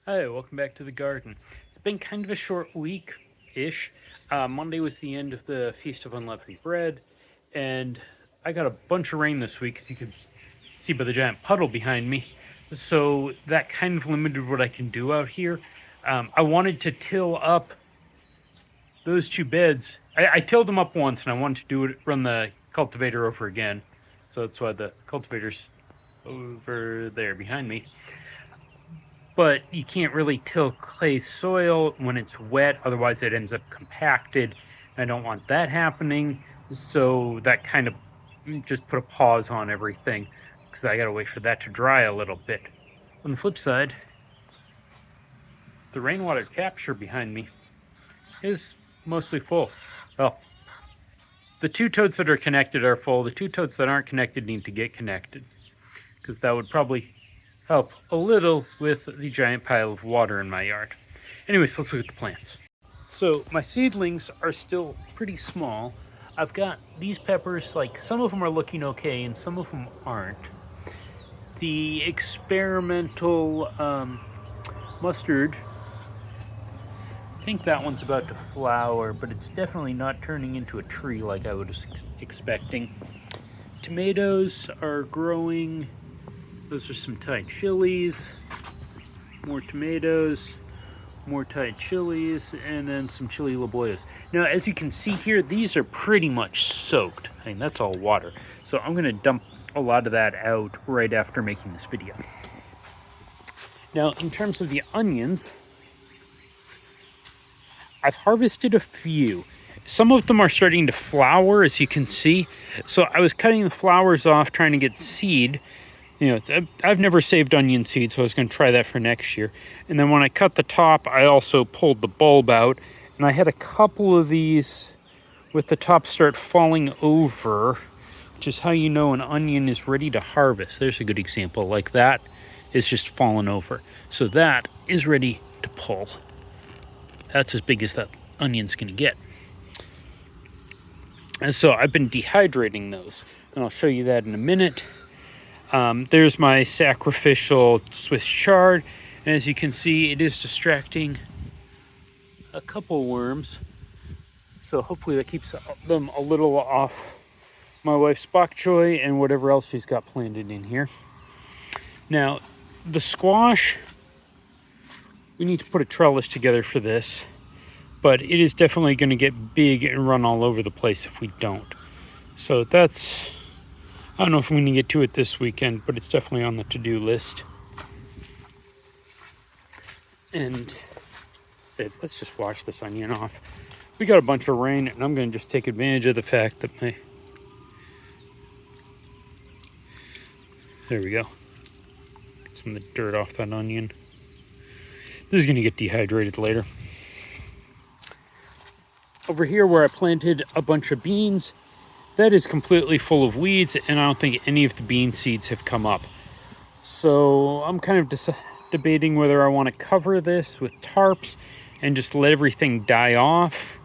Hi, welcome back to the garden. It's been kind of a short week-ish. Monday was the end of the Feast of Unleavened Bread, and I got a bunch of rain this week, as you can see by the giant puddle behind me. So that kind of limited what I can do out here. I wanted to till up those two beds. I tilled them up once, and I wanted to run the cultivator over again. So that's why the cultivator's over there behind me. But you can't really till clay soil when it's wet, otherwise it ends up compacted. I don't want that happening, so that kind of just put a pause on everything because I gotta wait for that to dry a little bit. On the flip side, the rainwater capture behind me is mostly full. Well, the two toads that are connected are full. The two toads that aren't connected need to get connected because that would probably help a little with the giant pile of water in my yard. Anyways, let's look at the plants. So my seedlings are still pretty small. I've got these peppers, like some of them are looking okay and some of them aren't. The experimental mustard, I think that one's about to flower, but it's definitely not turning into a tree like I was expecting. Tomatoes are growing. Those are some Thai chilies, more tomatoes, more Thai chilies, and then some chili laboyas. Now, as you can see here, these are pretty much soaked. I mean, that's all water. So I'm gonna dump a lot of that out right after making this video. Now, in terms of the onions, I've harvested a few. Some of them are starting to flower, as you can see. So I was cutting the flowers off, trying to get seed. You know, I've never saved onion seeds, so I was going to try that for next year. And then when I cut the top, I also pulled the bulb out. And I had a couple of these with the top start falling over, which is how you know an onion is ready to harvest. There's a good example. Like that is just fallen over. So that is ready to pull. That's as big as that onion's going to get. And so I've been dehydrating those. And I'll show you that in a minute. There's my sacrificial Swiss chard, and as you can see, it is distracting a couple worms, so hopefully that keeps them a little off my wife's bok choy and whatever else she's got planted in here. Now, the squash, we need to put a trellis together for this, but it is definitely going to get big and run all over the place if we don't. So that's... I don't know if I'm going to get to it this weekend, but it's definitely on the to-do list. And let's just wash this onion off. We got a bunch of rain, and I'm going to just take advantage of the fact that there we go. Get some of the dirt off that onion. This is going to get dehydrated later. Over here where I planted a bunch of beans, that is completely full of weeds, and I don't think any of the bean seeds have come up. So I'm kind of debating whether I want to cover this with tarps and just let everything die off.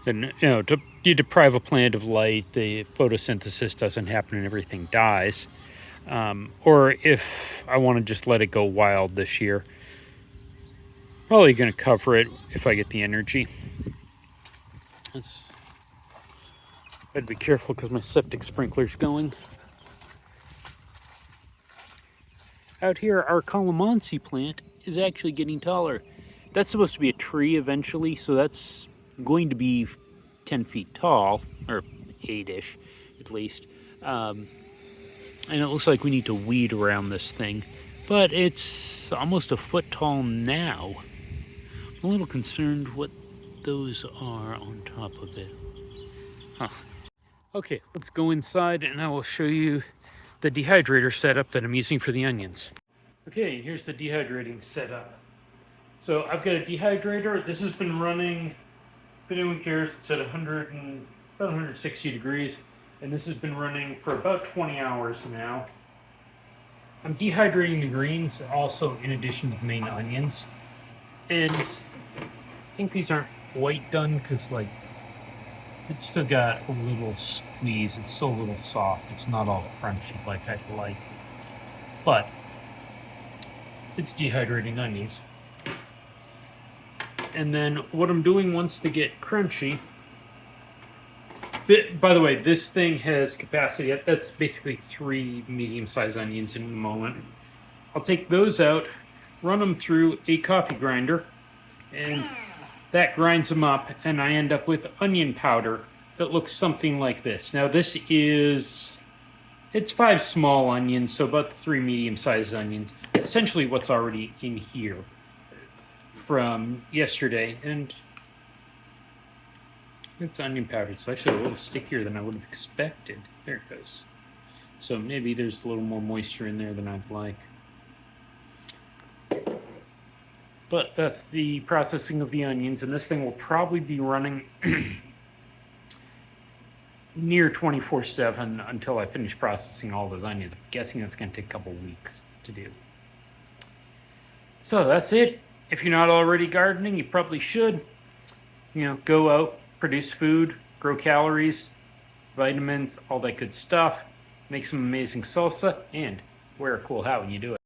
And, you know, you deprive a plant of light, the photosynthesis doesn't happen and everything dies. Or if I want to just let it go wild this year. Probably going to cover it if I get the energy. I had to be careful because my septic sprinkler's going. Out here, our calamansi plant is actually getting taller. That's supposed to be a tree eventually, so that's going to be 10 feet tall, or 8-ish at least. And it looks like we need to weed around this thing, but it's almost a foot tall now. I'm a little concerned what those are on top of it. Huh. Okay, let's go inside and I will show you the dehydrator setup that I'm using for the onions. Okay, here's the dehydrating setup. So I've got a dehydrator. This has been running, if anyone cares, it's at about 160 degrees. And this has been running for about 20 hours now. I'm dehydrating the greens also in addition to the main onions. And I think these aren't quite done because like it's still got a little squeeze. It's still a little soft. It's not all crunchy like I'd like. But it's dehydrating onions. And then what I'm doing once they get crunchy, by the way, this thing has capacity. That's basically 3 medium-sized onions in the moment. I'll take those out, run them through a coffee grinder, and that grinds them up, and I end up with onion powder that looks something like this. Now this is, it's 5 small onions, so about 3 medium-sized onions. Essentially what's already in here from yesterday, and it's onion powder. It's actually a little stickier than I would have expected. There it goes. So maybe there's a little more moisture in there than I'd like. But that's the processing of the onions, and this thing will probably be running near 24/7 until I finish processing all those onions. I'm guessing that's going to take a couple weeks to do. So that's it. If you're not already gardening, you probably should. You know, go out, produce food, grow calories, vitamins, all that good stuff. Make some amazing salsa, and wear a cool hat when you do it.